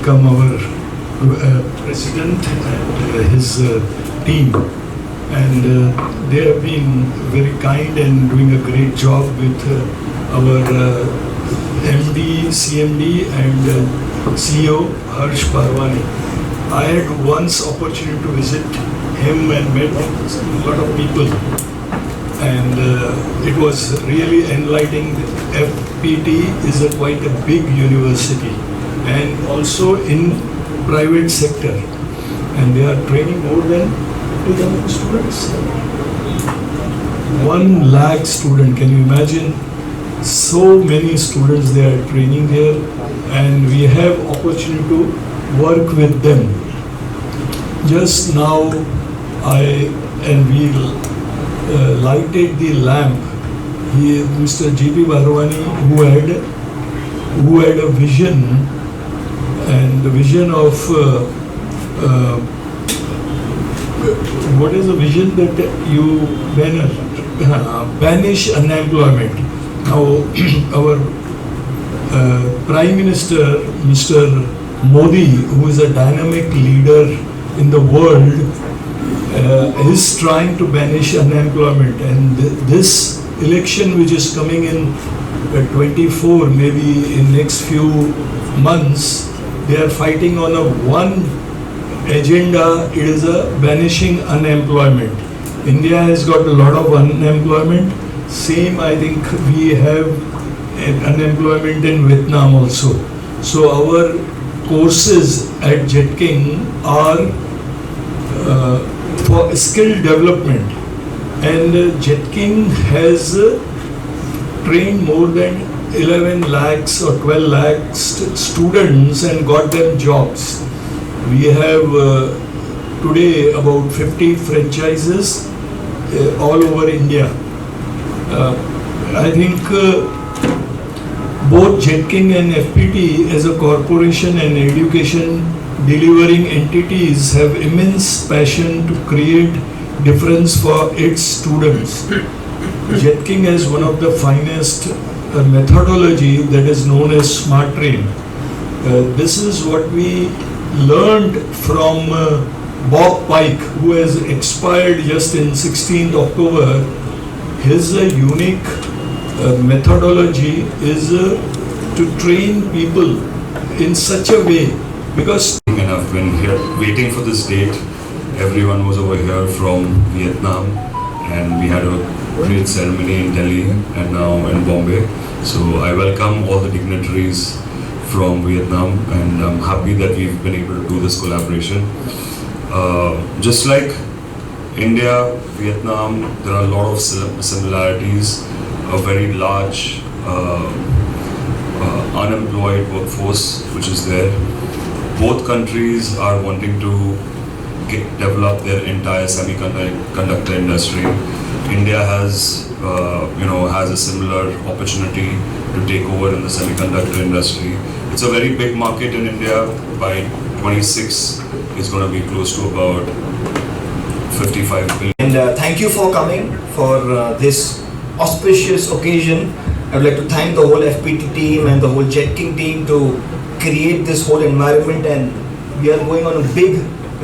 welcome our president and his team, and they have been very kind and doing a great job with our MD, CMD and CEO Harsh Parwani. I had once opportunity to visit him and met a lot of people, and it was really enlightening. FPT is quite a big university and also in private sector, and they are training more than 2,000 students. 1 lakh student, can you imagine? So many students they are training here, and we have opportunity to work with them. Just now we lighted the lamp. Mr. G.P. Bharwani, who had a vision, and the vision of what is the vision that you banish unemployment. Now our Prime Minister, Mr. Modi, who is a dynamic leader in the world, is trying to banish unemployment, and this election which is coming in 24, maybe in next few months, they are fighting on a one agenda. It is a banishing unemployment. India has got a lot of unemployment. Same, I think we have unemployment in Vietnam also. So our courses at Jetking are for skill development, and Jetking has trained more than 11 lakhs or 12 lakhs students and got them jobs. We have today about 50 franchises all over India. I think both Jetking and FPT as a corporation and education delivering entities have immense passion to create difference for its students. Jetking has one of the finest methodology that is known as Smart Train. This is what we learned from Bob Pike, who has expired just in 16th October. His unique methodology is to train people in such a way, because and I've been here waiting for this date. Everyone was over here from Vietnam, and we had a great ceremony in Delhi and now in Bombay. So I welcome all the dignitaries from Vietnam, and I'm happy that we've been able to do this collaboration. Just like India, Vietnam, there are a lot of similarities, a very large unemployed workforce which is there. Both countries are wanting to develop their entire semiconductor industry. India has a similar opportunity to take over in the semiconductor industry. It's a very big market in India. By 26, it's going to be close to about 55 billion. And thank you for coming for this auspicious occasion. I would like to thank the whole FPT team and the whole Jetking team to create this whole environment, and we are going on a big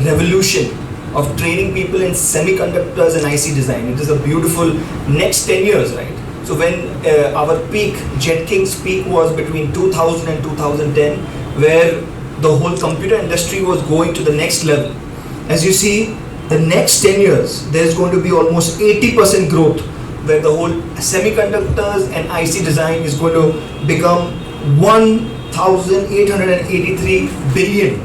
revolution of training people in semiconductors and IC design. It is a beautiful next 10 years, right? So when our peak, Jetking's peak was between 2000 and 2010, where the whole computer industry was going to the next level. As you see, the next 10 years, there's going to be almost 80% growth, where the whole semiconductors and IC design is going to become $1,883 billion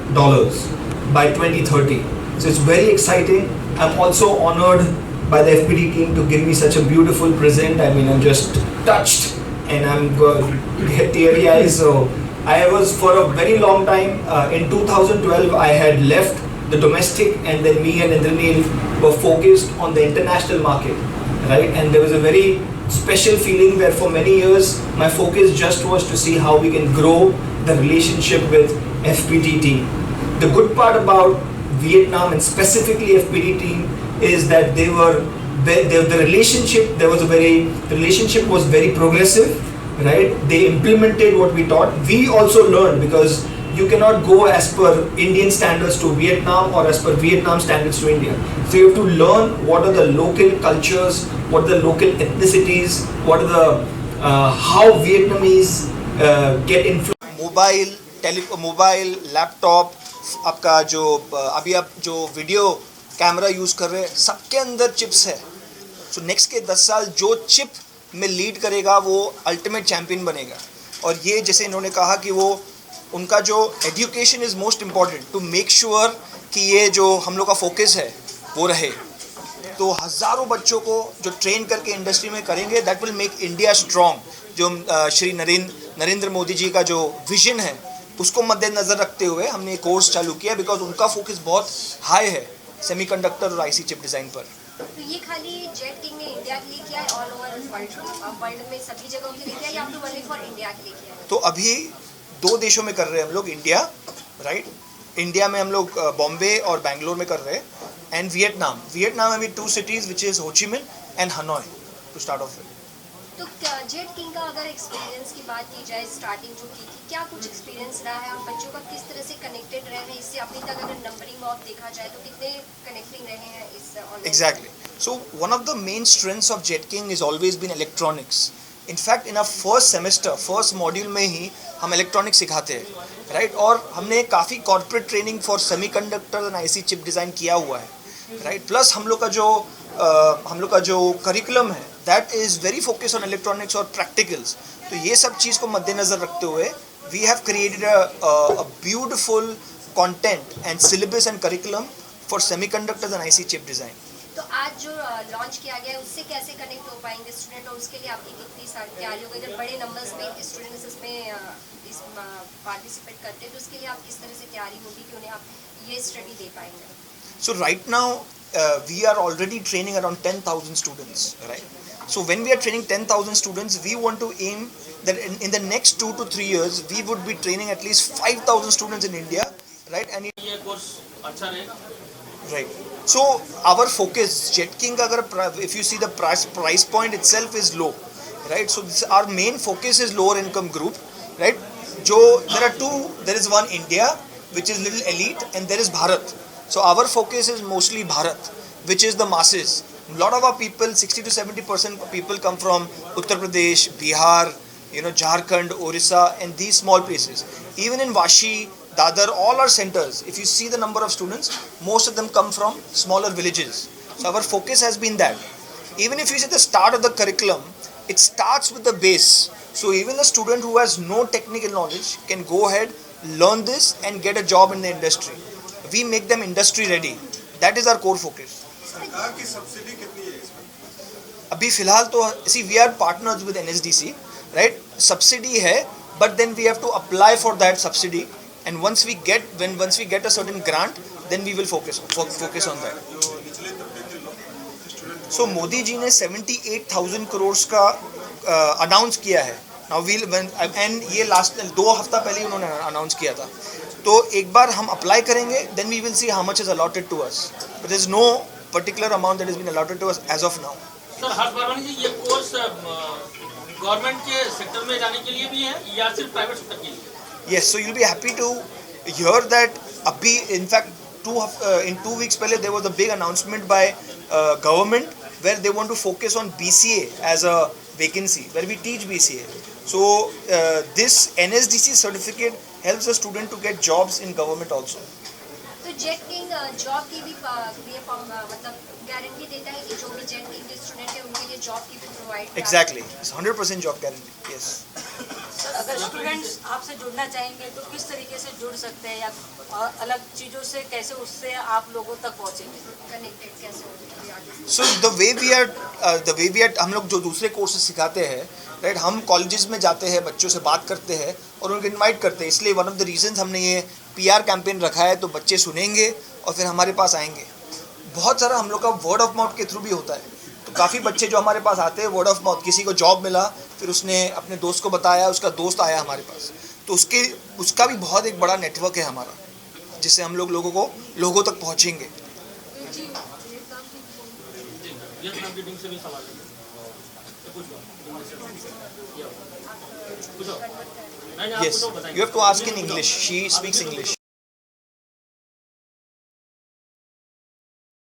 by 2030. So it's very exciting. I'm also honored by the FPT team to give me such a beautiful present. I mean, I'm just touched and I'm get teary eyes. So I was for a very long time, in 2012 I had left the domestic, and then me and Indranil were focused on the international market, right? And there was a very special feeling where for many years my focus just was to see how we can grow the relationship with FPT team. The good part about Vietnam and specifically FPT team is that the relationship was very progressive, right? They implemented what we taught. We also learned, because you cannot go as per Indian standards to Vietnam or as per Vietnam standards to India. So you have to learn what are the local cultures, what are the local ethnicities, what are the how Vietnamese get influenced. Mobile laptop, आपका जो अभी आप जो video camera use कर रहे हैं, सबके अंदर चिप्स है. सो नेक्स्ट के 10 साल जो चिप में लीड करेगा वो अल्टीमेट चैम्पियन बनेगा. और ये जैसे इन्होंने कहा कि वो उनका जो education is most important to make sure कि ये जो हम लोग का फोकस है वो रहे. तो हज़ारों बच्चों को जो ट्रेन करके इंडस्ट्री में करेंगे, that will make India strong. जो श्री नरेंद्र मोदी जी का जो विजन है उसको मद्देनज़र रखते हुए हमने एक कोर्स चालू किया, बिकॉज उनका फोकस बहुत हाई है सेमीकंडक्टर और आईसी चिप डिज़ाइन पर. तो ये खाली जेटकिंग ने इंडिया के लिए किया है, ऑल ओवर वर्ल्ड में सभी जगहों के लिए किया है, या फिर ओनली फॉर इंडिया के लिए किया है? तो अभी 2 देशों में कर रहे हैं हम लोग. इंडिया, राइट, इंडिया में हम लोग बॉम्बे और बैंगलोर में कर रहे हैं, एंड वियतनाम में भी 2 cities which is Ho Chi Minh and Hanoi to start off with. तो जेटकिंग का अगर एक्सपीरियंस की बात की जाए, स्टार्टिंग जो की थी, क्या कुछ एक्सपीरियंस रहा है, और बच्चों का किस तरह से कनेक्टेड रहे हैं इससे अभी तक? अगर नंबरिंग ऑफ देखा जाए तो कितने कनेक्टिंग रहे हैं इस online? Exactly. So one of the main strengths of Jetking is always been electronics. In fact in our first semester, first module में ही हम इलेक्ट्रॉनिक्स सिखाते हैं, राइट? और हमने काफ़ी corporate training for semiconductor and IC chip design किया हुआ है, राइट? प्लस हम लोग का जो करिकुलम है that is very focus on electronics और प्रैक्टिकल्स. तो ये सब चीज़ को मद्देनज़र रखते हुए we have created a beautiful content and syllabus and curriculum for semiconductors and IC chip design. तो आज जो लॉन्च किया गया है उससे कैसे कनेक्ट हो पाएंगे स्टूडेंट, और उसके लिए आपकी कितनी सारी तैयारी होगी? अगर बड़े नंबर्स में स्टूडेंट्स इसमें पार्टिसिपेट करते हैं तो उसके लिए आप किस तरह से तैयारी होगी कि उन्हें आप ये स्टडी दे पाएंगे? So right now we are already training around 10,000 students, right? So when we are training 10,000 students, we want to aim that in the next 2 to 3 years we would be training at least 5,000 students in India, right? And ये course अच्छा रहेगा, right. So our focus, Jetking, agar if you see the price point itself is low, right? So our main focus is lower income group, right? There is one India which is little elite, and there is Bharat. So our focus is mostly Bharat, which is the masses. A lot of our people, 60 to 70% people come from Uttar Pradesh, Bihar, Jharkhand, Orissa, and these small places. Even in Vashi, Dadar, all our centers, if you see the number of students, most of them come from smaller villages. So our focus has been that. Even if you see the start of the curriculum, it starts with the base. So even the student who has no technical knowledge can go ahead, learn this, and get a job in the industry. We make them industry ready. That is our core focus. सरकार की subsidy कितनी है इसमें? अभी फिलहाल तो see we are partners with NSDC, right? Subsidy है, but then we have to apply for that subsidy, and once we get a certain grant, then we will focus on that. जो निचले तबके के लोग स्टूडेंट, So मोदी जी ने 78,000 करोड़ का announce किया है. Now and ये लास्ट 2 हफ्ता पहले उन्होंने अनाउंस किया था. तो एक बार हम अप्लाई करेंगे, then we will see how much is allotted to us. But there is no particular amount that has been allotted to us as of now. Sir Harsh Varman ji, ये कोर्स गवर्नमेंट के सेक्टर में जाने के लिए भी है या सिर्फ प्राइवेट सेक्टर के लिए? Yes, so you'll be happy to hear that abhi, in fact, in 2 weeks पहले there was a big announcement by government where they want to focus on BCA as a vacancy, where we teach BCA. So this NSDC certificate helps a student to get jobs in government also. तो Jetking job की भी मतलब guarantee देता है कि जो भी Jetking के स्टूडेंट है उनके लिए जॉब की भी provide? Exactly, it's 100% job guarantee. Yes. अगर स्टूडेंट्स आपसे जुड़ना चाहेंगे तो किस तरीके से जुड़ सकते हैं या अलग चीज़ों से कैसे उससे आप लोगों तक पहुंचेंगे? कनेक्टेड कैसे होंगे आगे? So the way we are हम लोग जो दूसरे कोर्सेज सिखाते हैं, राइट, हम कॉलेजेस में जाते हैं, बच्चों से बात करते हैं और उनको इनवाइट करते हैं। इसलिए वन ऑफ द रीजंस हमने ये PR कैंपेन रखा है, तो बच्चे सुनेंगे और फिर हमारे पास आएंगे। बहुत सारा हम लोग का वर्ड ऑफ माउथ के थ्रू भी होता है, तो काफ़ी बच्चे जो हमारे पास आते हैं वर्ड ऑफ माउथ, किसी को जॉब मिला फिर उसने अपने दोस्त को बताया, उसका दोस्त आया हमारे पास, तो उसका भी बहुत एक बड़ा नेटवर्क है हमारा, जिससे हम लोगों तक पहुँचेंगे। ये आपकी टीम से भी सवाल है तो पूछो नहीं, आप Yes, पूछो, बताएंगे। you have to ask in English. She speaks English.